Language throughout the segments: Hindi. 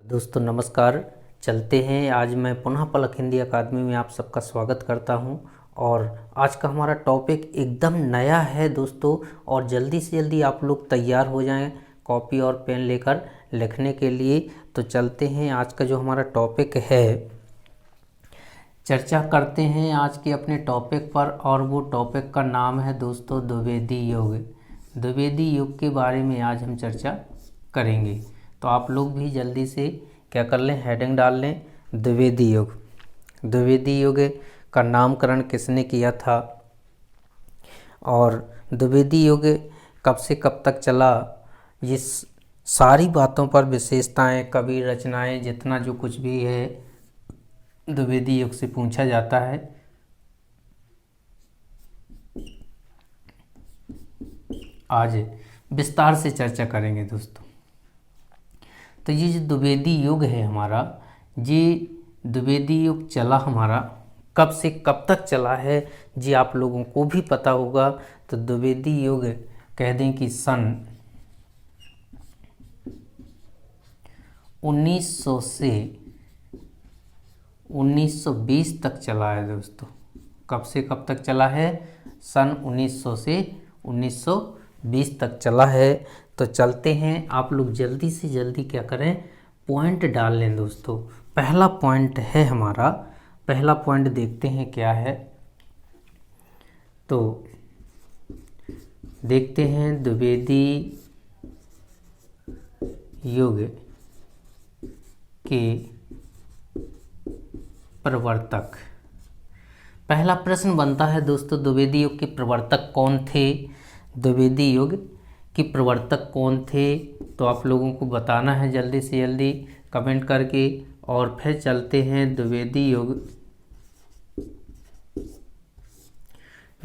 दोस्तों नमस्कार। चलते हैं, आज मैं पुनः पलक हिंदी अकादमी में आप सबका स्वागत करता हूं। और आज का हमारा टॉपिक एकदम नया है दोस्तों, और जल्दी से जल्दी आप लोग तैयार हो जाएं कॉपी और पेन लेकर लिखने के लिए। तो चलते हैं, आज का जो हमारा टॉपिक है, चर्चा करते हैं आज के अपने टॉपिक पर। और वो टॉपिक का नाम है दोस्तों द्विवेदी युग। द्विवेदी युग के बारे में आज हम चर्चा करेंगे। तो आप लोग भी जल्दी से क्या कर लें, हेडिंग डाल लें, द्विवेदी युग। द्विवेदी युग का नामकरण किसने किया था, और द्विवेदी युग कब से कब तक चला, ये सारी बातों पर, विशेषताएं, कवि रचनाएं, जितना जो कुछ भी है द्विवेदी युग से पूछा जाता है। आज विस्तार से चर्चा करेंगे दोस्तों। तो ये जो द्विवेदी युग है हमारा, ये द्विवेदी युग चला हमारा कब से कब तक चला है, जी आप लोगों को भी पता होगा। तो द्विवेदी युग कह दें कि सन 1900 से 1920 तक चला है दोस्तों। कब से कब तक चला है, सन 1900 से 1920 तक चला है। तो चलते हैं, आप लोग जल्दी से जल्दी क्या करें, पॉइंट डाल लें दोस्तों। पहला पॉइंट है हमारा, पहला पॉइंट देखते हैं क्या है। तो देखते हैं द्विवेदी युग के प्रवर्तक। पहला प्रश्न बनता है दोस्तों, द्विवेदी युग के प्रवर्तक कौन थे। द्विवेदी युग के प्रवर्तक कौन थे, तो आप लोगों को बताना है जल्दी से जल्दी कमेंट करके। और फिर चलते हैं द्विवेदी युग,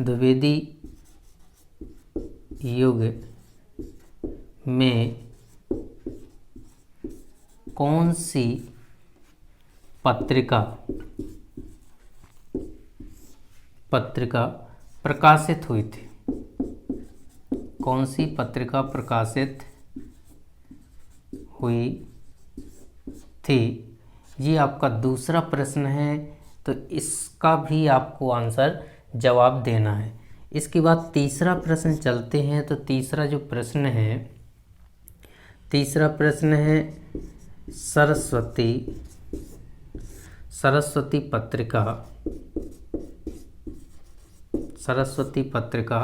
द्विवेदी युग में कौन सी पत्रिका प्रकाशित हुई थी, कौन सी पत्रिका प्रकाशित हुई थी। ये आपका दूसरा प्रश्न है, तो इसका भी आपको आंसर जवाब देना है। इसके बाद तीसरा प्रश्न चलते हैं। तो तीसरा जो प्रश्न है, तीसरा प्रश्न है सरस्वती पत्रिका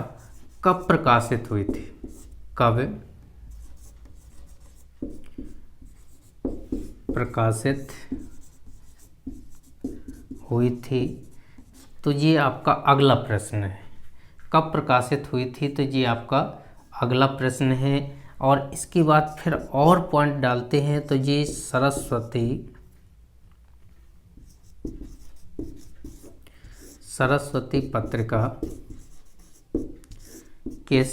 कब प्रकाशित हुई थी, कब प्रकाशित हुई थी। तो ये आपका अगला प्रश्न है, कब प्रकाशित हुई थी, तो ये आपका अगला प्रश्न है। और इसके बाद फिर और पॉइंट डालते हैं। तो ये सरस्वती पत्रिका किस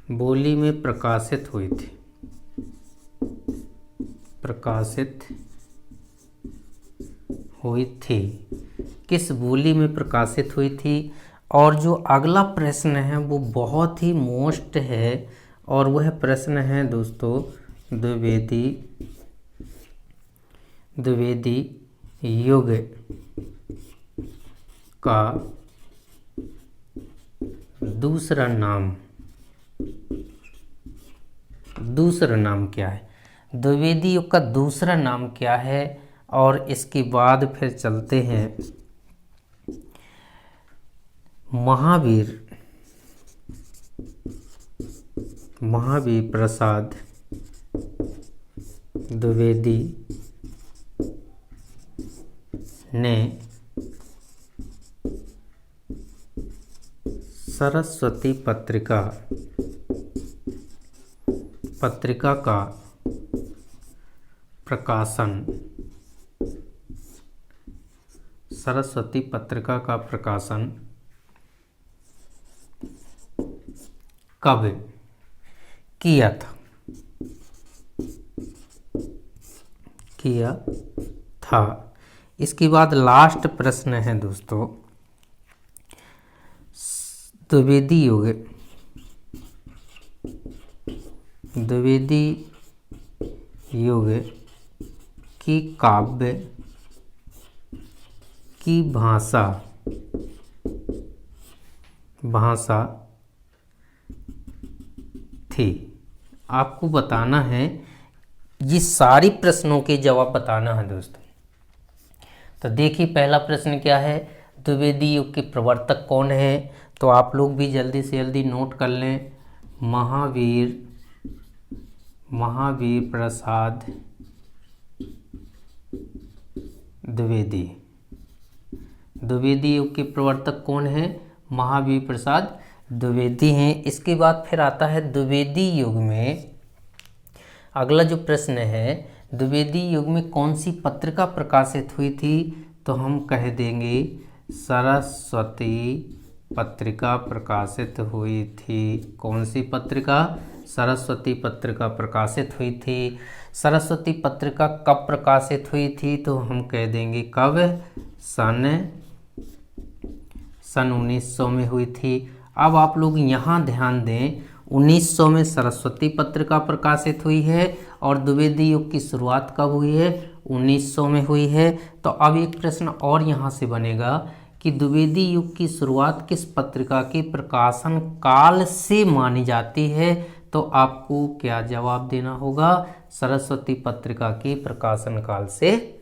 बोली में प्रकाशित हुई थी, किस बोली में प्रकाशित हुई थी। और जो अगला प्रश्न है वो बहुत ही मोस्ट है, और वह प्रश्न है दोस्तों द्विवेदी युग का दूसरा नाम क्या है। द्विवेदी युग का दूसरा नाम क्या है। और इसके बाद फिर चलते हैं महावीर प्रसाद द्विवेदी ने सरस्वती पत्रिका पत्रिका का प्रकाशन, सरस्वती पत्रिका का प्रकाशन कब किया था। इसके बाद लास्ट प्रश्न है दोस्तों, द्विवेदी युग की काव्य की भाषा थी। आपको बताना है, ये सारी प्रश्नों के जवाब बताना है दोस्तों। तो देखिए पहला प्रश्न क्या है, द्विवेदी युग के प्रवर्तक कौन है। तो आप लोग भी जल्दी से जल्दी नोट कर लें, महावीर प्रसाद द्विवेदी। द्विवेदी युग के प्रवर्तक कौन है, महावीर प्रसाद द्विवेदी हैं। इसके बाद फिर आता है द्विवेदी युग में, अगला जो प्रश्न है, द्विवेदी युग में कौन सी पत्रिका प्रकाशित हुई थी। तो हम कह देंगे सरस्वती पत्रिका प्रकाशित हुई थी। कौन सी पत्रिका, सरस्वती पत्रिका प्रकाशित हुई थी। सरस्वती पत्रिका कब प्रकाशित हुई थी, तो हम कह देंगे कब, सन 1900 में हुई थी। अब आप लोग यहाँ ध्यान दें, 1900 में सरस्वती पत्रिका प्रकाशित हुई है और द्विवेदी युग की शुरुआत कब हुई है, 1900 में हुई है। तो अब एक प्रश्न और यहाँ से बनेगा कि द्विवेदी युग की शुरुआत किस पत्रिका के प्रकाशन काल से मानी जाती है। तो आपको क्या जवाब देना होगा, सरस्वती पत्रिका के प्रकाशन काल से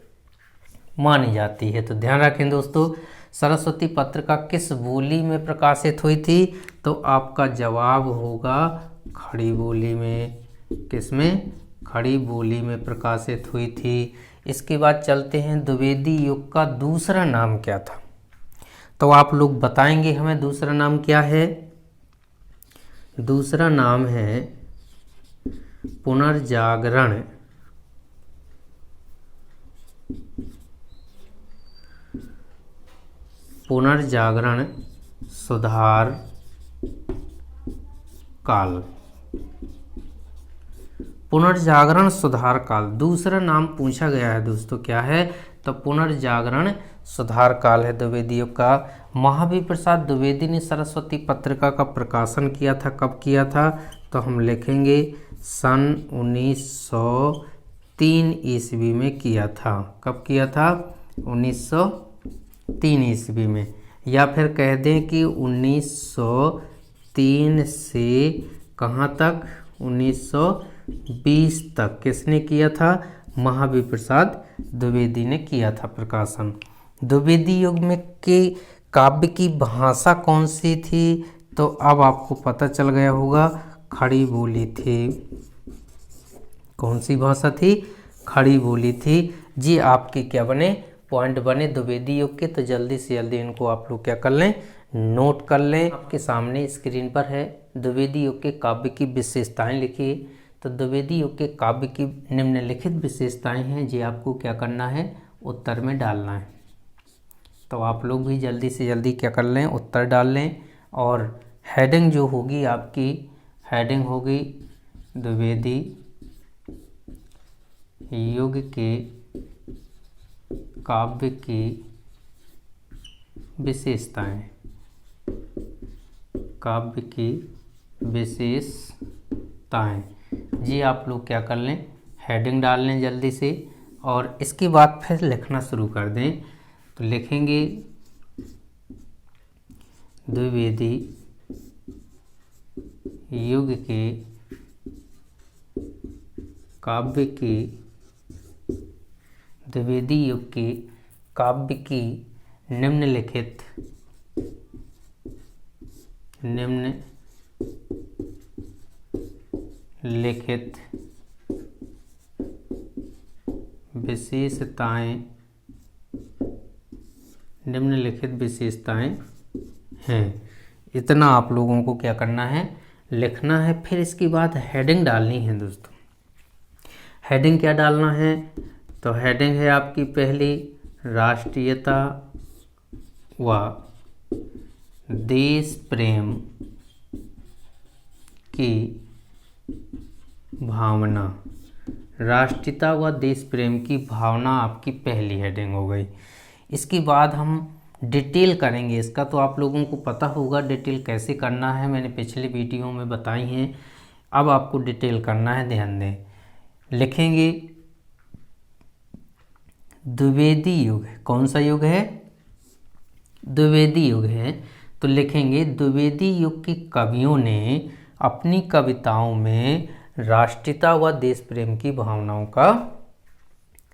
मानी जाती है। तो ध्यान रखें दोस्तों, सरस्वती पत्रिका किस बोली में प्रकाशित हुई थी। तो आपका जवाब होगा खड़ी बोली में। किसमें, खड़ी बोली में प्रकाशित हुई थी। इसके बाद चलते हैं, द्विवेदी युग का दूसरा नाम क्या था। तो आप लोग बताएंगे हमें दूसरा नाम क्या है। दूसरा नाम है पुनर्जागरण सुधार काल। पुनर्जागरण सुधार काल दूसरा नाम पूछा गया है दोस्तों, क्या है, तो पुनर्जागरण सुधार काल है द्विवेदी युग का। महावीर प्रसाद द्विवेदी ने सरस्वती पत्रिका का प्रकाशन किया था, कब किया था, तो हम लिखेंगे सन 1903 ईस्वी में किया था। कब किया था, 1903 ईस्वी में। या फिर कह दें कि 1903 से कहाँ तक, 1920 तक किसने किया था, महावीर प्रसाद द्विवेदी ने किया था प्रकाशन। द्विवेदी युग में के काव्य की भाषा कौन सी थी, तो अब आपको पता चल गया होगा, खड़ी बोली थी। कौन सी भाषा थी, खड़ी बोली थी। जी आपके क्या बने, पॉइंट बने द्विवेदी युग के। तो जल्दी से जल्दी इनको आप लोग क्या कर लें, नोट कर लें। आपके सामने स्क्रीन पर है, द्विवेदी युग के काव्य की विशेषताएं लिखिए। तो द्विवेदी युग के काव्य की निम्नलिखित विशेषताएं हैं, जी आपको क्या करना है, उत्तर में डालना है। तो आप लोग भी जल्दी से जल्दी क्या कर लें, उत्तर डाल लें। और हेडिंग जो होगी आपकी, हेडिंग होगी द्विवेदी युग के काव्य की विशेषताएं, काव्य की विशेषताएं। जी आप लोग क्या कर लें, हेडिंग डाल लें जल्दी से। और इसके बाद फिर लिखना शुरू कर दें। तो लिखेंगे द्विवेदी युग के काव्य की, द्विवेदी युग के काव्य की निम्नलिखित विशेषताएं हैं। इतना आप लोगों को क्या करना है, लिखना है। फिर इसके बाद हेडिंग डालनी है दोस्तों। हेडिंग क्या डालना है? तो हेडिंग है आपकी पहली, राष्ट्रीयता व देश प्रेम की भावना। राष्ट्रीयता व देश प्रेम की भावना आपकी पहली हेडिंग हो गई। इसके बाद हम डिटेल करेंगे इसका, तो आप लोगों को पता होगा डिटेल कैसे करना है, मैंने पिछले वीडियो में बताई हैं। अब आपको डिटेल करना है, ध्यान दें। लिखेंगे द्विवेदी युग। कौन सा युग है? द्विवेदी युग है। तो लिखेंगे द्विवेदी युग के कवियों ने अपनी कविताओं में राष्ट्रीयता व देश प्रेम की भावनाओं का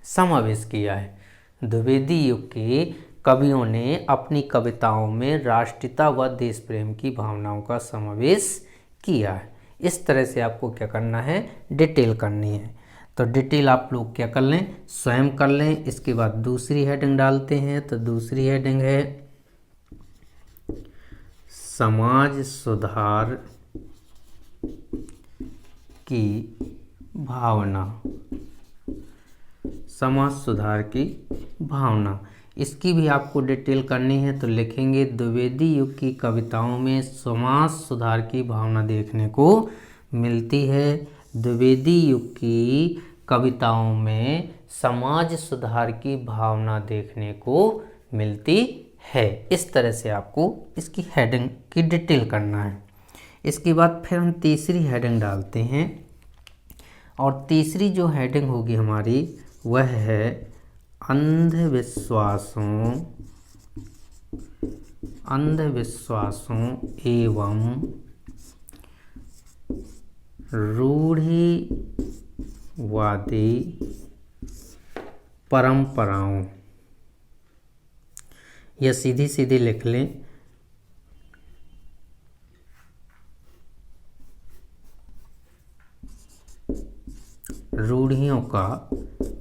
समावेश किया है। द्विवेदी युग के कवियों ने अपनी कविताओं में राष्ट्रीयता व देश प्रेम की भावनाओं का समावेश किया है। इस तरह से आपको क्या करना है? डिटेल करनी है। तो डिटेल आप लोग क्या कर लें? स्वयं कर लें। इसके बाद दूसरी हेडिंग डालते हैं। तो दूसरी हेडिंग है समाज सुधार की भावना। समाज सुधार की भावना, इसकी भी आपको डिटेल करनी है। तो लिखेंगे द्विवेदी युग की कविताओं में समाज सुधार की भावना देखने को मिलती है। द्विवेदी युग की कविताओं में समाज सुधार की भावना देखने को मिलती है। इस तरह से आपको इसकी हेडिंग की डिटेल करना है। इसके बाद फिर हम तीसरी हेडिंग डालते हैं, और तीसरी जो हेडिंग होगी हमारी वह है अंधविश्वासों एवं रूढ़िवादी परंपराओं। यह सीधी सीधी लिख लें। रूढ़ियों का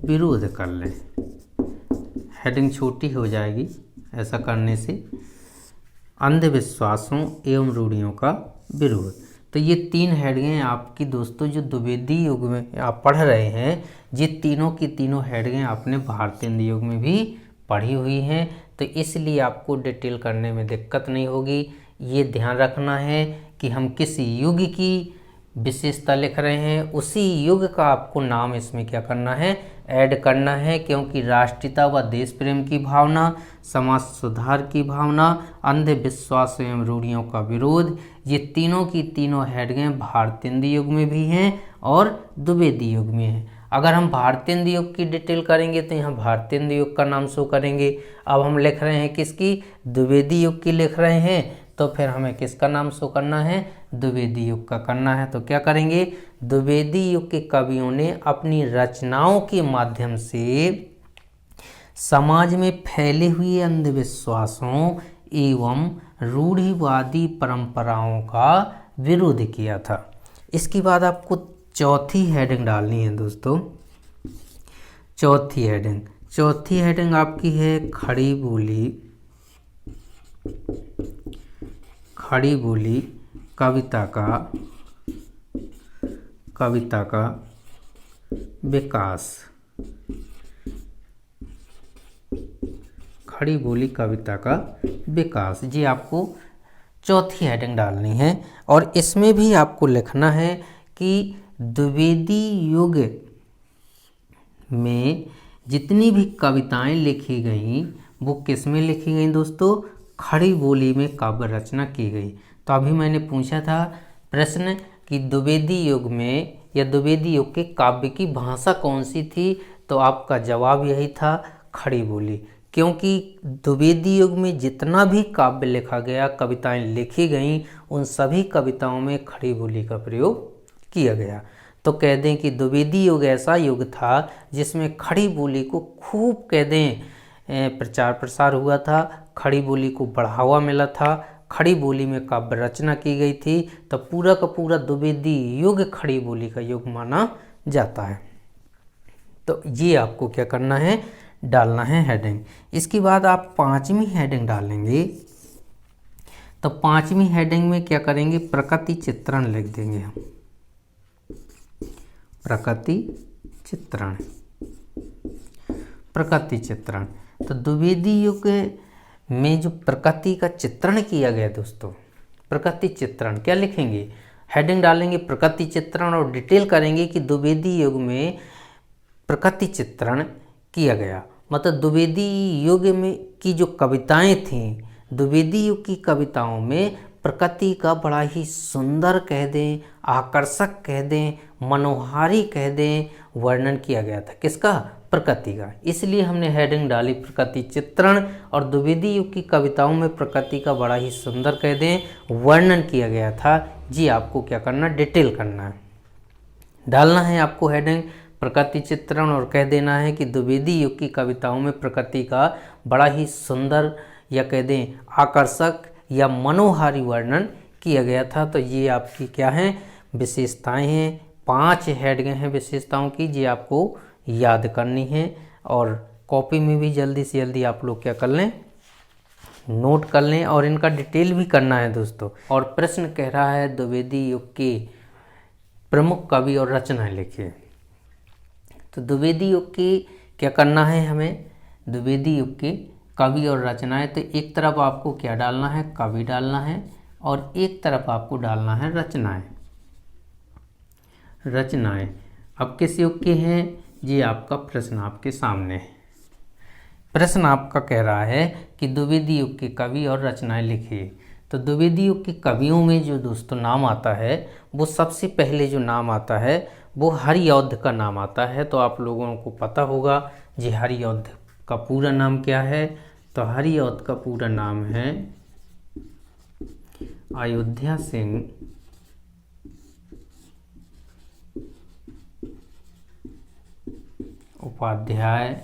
विरोध कर लें। हेडिंग छोटी हो जाएगी ऐसा करने से। अंधविश्वासों एवं रूढ़ियों का विरोध। तो ये तीन हेडिंगें आपकी दोस्तों जो द्विवेदी युग में आप पढ़ रहे हैं, ये तीनों की तीनों हेडिंगें आपने भारतीय हिंदी युग में भी पढ़ी हुई हैं। तो इसलिए आपको डिटेल करने में दिक्कत नहीं होगी। ये ध्यान रखना है कि हम किस युग की विशेषता लिख रहे हैं, उसी युग का आपको नाम इसमें क्या करना है? ऐड करना है। क्योंकि राष्ट्रीयता व देश प्रेम की भावना, समाज सुधार की भावना, अंधविश्वास एवं रूढ़ियों का विरोध, ये तीनों की तीनों हेडिंगें भारतीय हिंदी युग में भी हैं और द्विवेदी युग में हैं। अगर हम भारतीय हिंदी युग की डिटेल करेंगे तो यहाँ भारतीय हिंदी युग का नाम शो करेंगे। अब हम लिख रहे हैं किसकी? द्विवेदी युग की लिख रहे हैं, तो फिर हमें किसका नाम शो करना है? द्विवेदी युग का करना है। तो क्या करेंगे? द्विवेदी युग के कवियों ने अपनी रचनाओं के माध्यम से समाज में फैले हुए अंधविश्वासों एवं रूढ़िवादी परंपराओं का विरोध किया था। इसके बाद आपको चौथी हेडिंग डालनी है दोस्तों। चौथी हेडिंग आपकी है खड़ी बोली कविता का विकास। खड़ी बोली कविता का विकास, जी आपको चौथी हेडिंग डालनी है। और इसमें भी आपको लिखना है कि द्विवेदी युग में जितनी भी कविताएं लिखी गईं वो किस में लिखी गईं दोस्तों? खड़ी बोली में काव्य रचना की गई। तो अभी मैंने पूछा था प्रश्न कि द्विवेदी युग में या द्विवेदी युग के काव्य की भाषा कौन सी थी, तो आपका जवाब यही था खड़ी बोली। क्योंकि द्विवेदी युग में जितना भी काव्य लिखा गया, कविताएं लिखी गईं, उन सभी कविताओं में खड़ी बोली का प्रयोग किया गया। तो कह दें कि द्विवेदी युग ऐसा युग था जिसमें खड़ी बोली को खूब कह दें प्रचार प्रसार हुआ था, खड़ी बोली को बढ़ावा मिला था, खड़ी बोली में काव्य रचना की गई थी। तो पूरा का पूरा द्विवेदी युग खड़ी बोली का युग माना जाता है। तो ये आपको क्या करना है? डालना है हेडिंग। इसके बाद आप पांचवी हेडिंग डालेंगे। तो 5वीं हेडिंग में क्या करेंगे, प्रकृति चित्रण लिख देंगे हम, प्रकृति चित्रण, प्रकृति चित्रण। तो द्विवेदी युग में जो प्रकृति का चित्रण किया गया दोस्तों, प्रकृति चित्रण क्या लिखेंगे, हेडिंग डालेंगे प्रकृति चित्रण और डिटेल करेंगे कि द्विवेदी युग में प्रकृति चित्रण किया गया। मतलब द्विवेदी युग में की जो कविताएं थीं, द्विवेदी युग की कविताओं में प्रकृति का बड़ा ही सुंदर कह दें, आकर्षक कह दें, मनोहारी कह दें वर्णन किया गया था। किसका, प्रकृति का। इसलिए हमने हेडिंग डाली प्रकृति चित्रण, और द्विवेदी युग की कविताओं में प्रकृति का बड़ा ही सुंदर कह दें वर्णन किया गया था। जी आपको क्या करना, डिटेल करना है, डालना है आपको हेडिंग प्रकृति चित्रण और कह देना है कि द्विवेदी युग की कविताओं में प्रकृति का बड़ा ही सुंदर या कह दें आकर्षक या मनोहारी वर्णन किया गया था। तो ये आपकी क्या हैं, विशेषताएं हैं, 5 हेडिंग हैं विशेषताओं की, जी आपको याद करनी है। और कॉपी में भी जल्दी से जल्दी आप लोग क्या कर लें, नोट कर लें, और इनका डिटेल भी करना है दोस्तों। और प्रश्न कह रहा है द्विवेदी युग के प्रमुख कवि और रचनाएं लिखिए। तो द्विवेदी युग की क्या करना है हमें, द्विवेदी युग के कवि और रचनाएं। तो एक तरफ आपको क्या डालना है, कवि डालना है, और एक तरफ आपको डालना है रचनाएं, रचनाएं। अब किस युग के हैं, ये आपका प्रश्न आपके सामने है। प्रश्न आपका कह रहा है कि द्विवेदी युग के कवि और रचनाएं लिखिए। तो द्विवेदी युग के कवियों में जो दोस्तों नाम आता है, वो सबसे पहले जो नाम आता है वो हरिऔध का नाम आता है। तो आप लोगों को पता होगा जी हरिऔध का पूरा नाम क्या है। तो हरिऔध का पूरा नाम है अयोध्या सिंह उपाध्याय,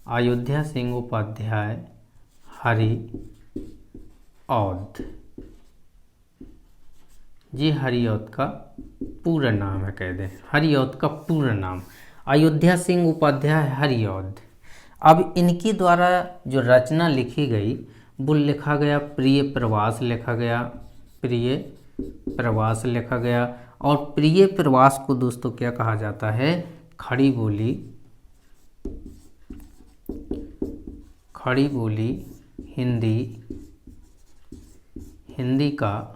अयोध्या सिंह उपाध्याय हरिऔध। जी हरिऔध का पूरा नाम है, कह दें हरिऔध का पूरा नाम अयोध्या सिंह उपाध्याय हरिऔध। अब इनके द्वारा जो रचना लिखी गई वो लिखा गया प्रिय प्रवास लिखा गया, प्रिय प्रवास लिखा गया। और प्रिय प्रवास को दोस्तों क्या कहा जाता है, खड़ी बोली, खड़ी बोली हिंदी, हिंदी का,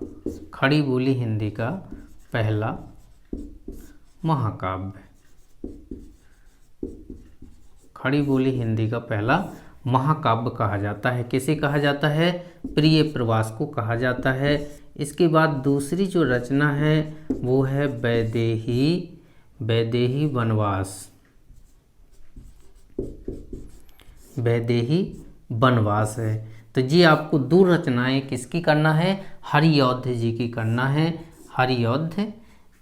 खड़ी बोली हिंदी का पहला महाकाव्य, खड़ी बोली हिंदी का पहला महाकाव्य कहा जाता है। किसे कहा जाता है, प्रिय प्रवास को कहा जाता है। इसके बाद दूसरी जो रचना है वो है वैदेही, वैदेही वनवास, वैदेही वनवास है। तो जी आपको 2 रचनाएं किसकी करना है, हरिऔध जी की करना है, हरिऔध।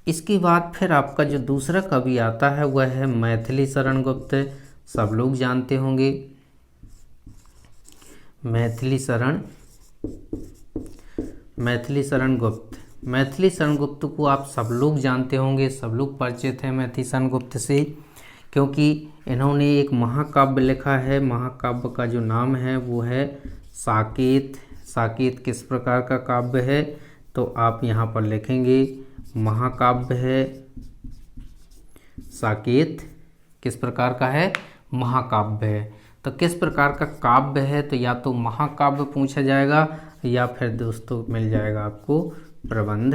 इसके बाद फिर आपका जो दूसरा कवि आता है वह है मैथिली शरण गुप्त, सब लोग जानते होंगे मैथिली शरण, मैथिली शरण गुप्त। मैथिली शरण गुप्त को आप सब लोग जानते होंगे, सब लोग परिचित हैं मैथिली शरण गुप्त से, क्योंकि इन्होंने एक महाकाव्य लिखा है। महाकाव्य का जो नाम है वो है साकेत। साकेत किस प्रकार का काव्य है, तो आप यहाँ पर लिखेंगे महाकाव्य है साकेत, किस प्रकार का है, महाकाव्य है। तो किस प्रकार का काव्य है, तो या तो महाकाव्य पूछा जाएगा या फिर दोस्तों मिल जाएगा आपको प्रबंध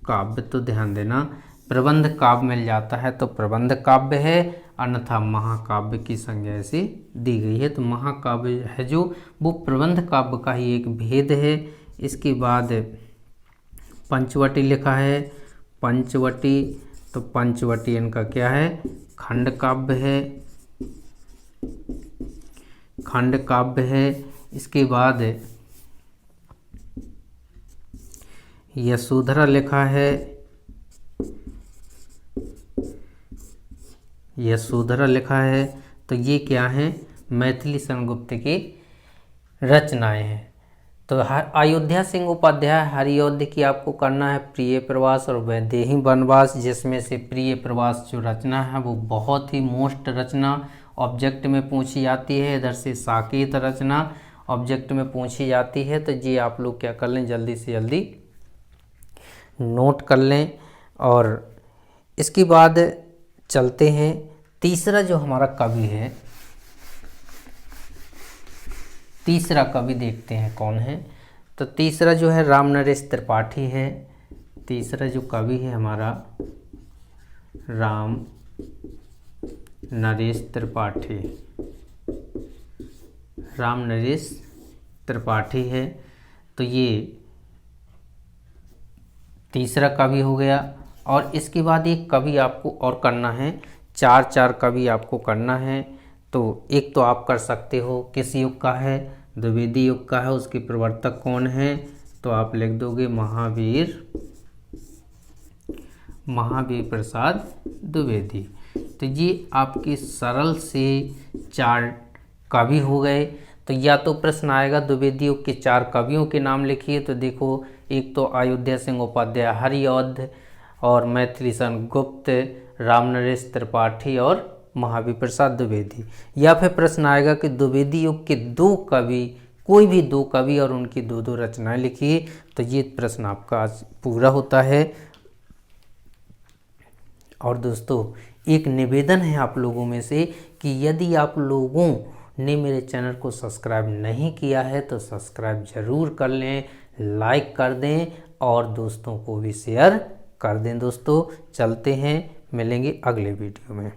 काव्य। तो ध्यान देना, प्रबंध काव्य मिल जाता है तो प्रबंध काव्य है, अन्यथा महाकाव्य की संज्ञा ऐसे दी गई है। तो महाकाव्य है जो वो प्रबंध काव्य का ही एक भेद है। इसके बाद पंचवटी लिखा है, पंचवटी, तो पंचवटी इनका क्या है, खंड काव्य है, खंड काव्य है। इसके बाद यशोधरा लिखा है, यशोधरा लिखा है। तो ये क्या है, मैथिली शरण गुप्त की रचनाएं हैं। तो अयोध्या सिंह उपाध्याय हरिऔध की आपको करना है प्रिय प्रवास और वैदेही वनवास, जिसमें से प्रिय प्रवास जो रचना है वो बहुत ही मोस्ट रचना ऑब्जेक्ट में पूछी जाती है। इधर से साकेत रचना ऑब्जेक्ट में पूछी जाती है। तो ये आप लोग क्या कर लें, जल्दी से जल्दी नोट कर लें। और इसके बाद चलते हैं तीसरा जो हमारा कवि है, तीसरा कवि देखते हैं कौन है। तो तीसरा जो है राम नरेश त्रिपाठी है। तीसरा जो कवि है हमारा राम नरेश त्रिपाठी, राम नरेश त्रिपाठी है। तो ये तीसरा कवि हो गया। और इसके बाद एक कवि आपको और करना है, चार कवि आपको करना है। तो एक तो आप कर सकते हो किस युग का है, द्विवेदी युग का है। उसके प्रवर्तक कौन है, तो आप लिख दोगे महावीर प्रसाद द्विवेदी। तो ये आपके सरल से 4 कवि हो गए। तो या तो प्रश्न आएगा द्विवेदी युग के 4 कवियों के नाम लिखिए। तो देखो, एक तो अयोध्या सिंह उपाध्याय हरिऔध, और मैथिली शरण गुप्त, राम नरेश त्रिपाठी और महावीर प्रसाद द्विवेदी। या फिर प्रश्न आएगा कि द्विवेदी युग के 2 कवि, कोई भी 2 कवि और उनकी 2 रचनाएं लिखिए। तो ये प्रश्न आपका आज पूरा होता है। और दोस्तों, एक निवेदन है आप लोगों में से कि यदि आप लोगों ने मेरे चैनल को सब्सक्राइब नहीं किया है तो सब्सक्राइब ज़रूर कर लें, लाइक कर दें और दोस्तों को भी शेयर कर दें। दोस्तों चलते हैं, मिलेंगे अगले वीडियो में।